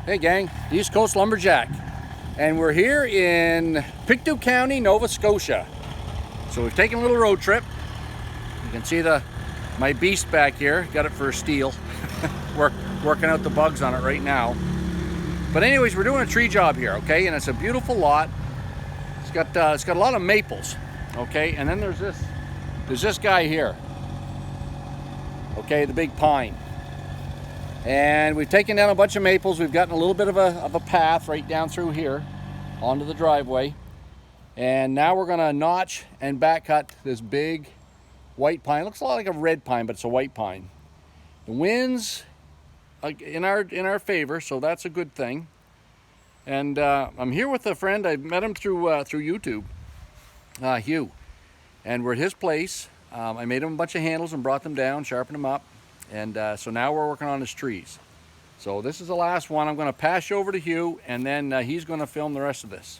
Hey gang, East Coast Lumberjack, and we're here in Pictou County, Nova Scotia. So we've taken a little road trip. You can see my beast back here. Got it for a steel. We're working out the bugs on it right now. But anyways, we're doing a tree job here, okay? And it's a beautiful lot. It's got a lot of maples, okay? And then there's this guy here, okay, the big pine. And we've taken down a bunch of maples. We've gotten a little bit of a path right down through here onto the driveway. And now we're gonna notch and back cut this big white pine. It looks a lot like a red pine, but it's a white pine. The wind's in our favor, so that's a good thing. And I'm here with a friend. I met him through YouTube, Hugh. And we're at his place. I made him a bunch of handles and brought them down, sharpened them up. And so now we're working on his trees. So this is the last one. I'm going to pass you over to Hugh, and then he's going to film the rest of this.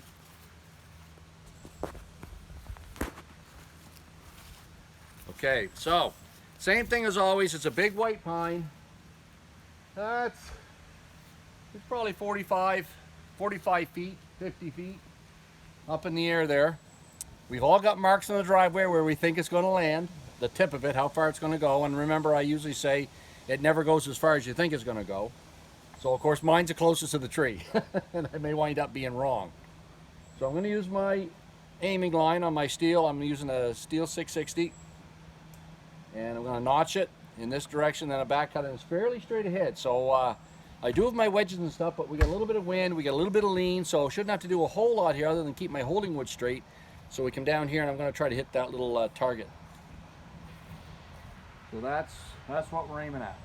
Okay, so same thing as always. It's a big white pine. It's probably 45 feet, 50 feet up in the air there. We've all got marks on the driveway where we think it's going to land. The tip of it, how far it's going to go. And remember, I usually say it never goes as far as you think it's going to go. So of course mine's the closest to the tree and I may wind up being wrong. So I'm going to use my aiming line on my steel. I'm using a steel 660 and I'm going to notch it in this direction, then a back cut, and it's fairly straight ahead. So I do have my wedges and stuff, but we got a little bit of wind, we got a little bit of lean, so I shouldn't have to do a whole lot here other than keep my holding wood straight. So we come down here and I'm going to try to hit that little target. So that's what we're aiming at.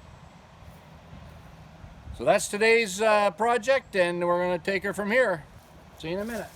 So that's today's project, and we're going to take her from here. See you in a minute.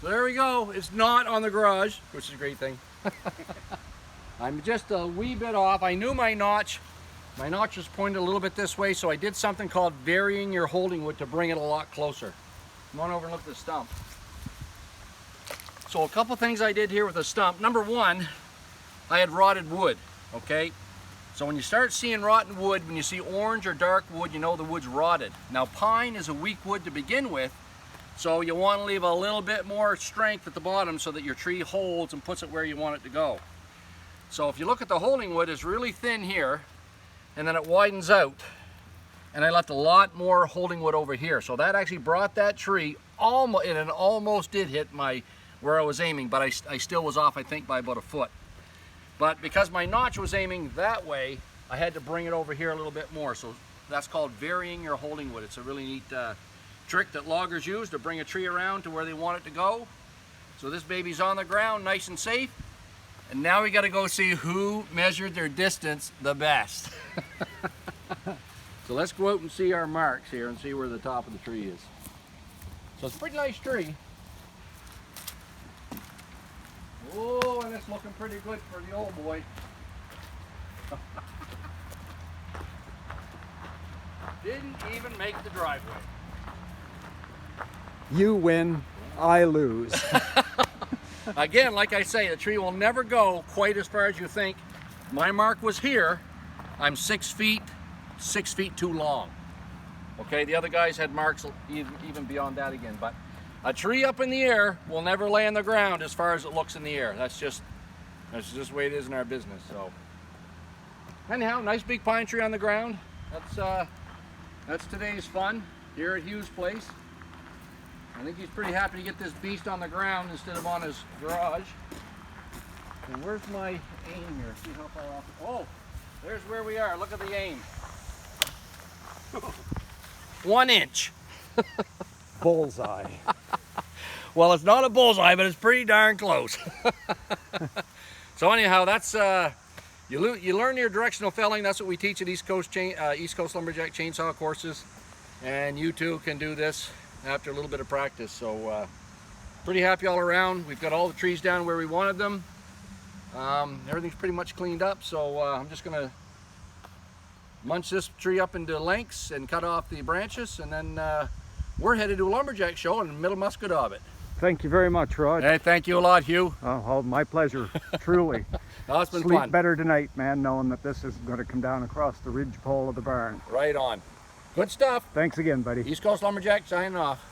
So there we go. It's not on the garage, which is a great thing. I'm just a wee bit off. I knew my notch was pointed a little bit this way, so I did something called varying your holding wood to bring it a lot closer. Come on over and look at the stump. So a couple things I did here with the stump. Number one, I had rotted wood, okay? So when you start seeing rotten wood, when you see orange or dark wood, you know the wood's rotted. Now pine is a weak wood to begin with, so you want to leave a little bit more strength at the bottom so that your tree holds and puts it where you want it to go. So if you look at the holding wood, it's really thin here, and then it widens out. And I left a lot more holding wood over here. So that actually brought that tree almost, and it almost did hit where I was aiming, but I still was off, I think, by about a foot. But because my notch was aiming that way, I had to bring it over here a little bit more. So that's called varying your holding wood. It's a really neat trick that loggers use to bring a tree around to where they want it to go. So this baby's on the ground, nice and safe. And now we got to go see who measured their distance the best. So let's go out and see our marks here and see where the top of the tree is. So it's a pretty nice tree. Oh, and it's looking pretty good for the old boy. Didn't even make the driveway. You win, I lose. Again, like I say, the tree will never go quite as far as you think. My mark was here. I'm 6 feet too long. Okay, the other guys had marks even beyond that again, but a tree up in the air will never lay on the ground as far as it looks in the air. That's just the way it is in our business. So anyhow, nice big pine tree on the ground. That's today's fun here at Hugh's place. I think he's pretty happy to get this beast on the ground instead of on his garage. And where's my aim here? See how far off. Oh, there's where we are. Look at the aim. 1 inch. Bullseye. Well, it's not a bullseye, but it's pretty darn close. So anyhow, that's you learn your directional felling. That's what we teach at East Coast Lumberjack chainsaw courses, and you too can do this after a little bit of practice. So pretty happy all around. We've got all the trees down where we wanted them. Everything's pretty much cleaned up, so I'm just gonna munch this tree up into lengths and cut off the branches, and then we're headed to a lumberjack show in the middle of Musquidobit. Thank you very much, Rod. Hey, thank you a lot, Hugh. Oh, my pleasure, truly. Oh, it's been Sleep fun. better tonight, man, knowing that this is going to come down across the ridge pole of the barn. Right on. Good stuff. Thanks again, buddy. East Coast Lumberjack signing off.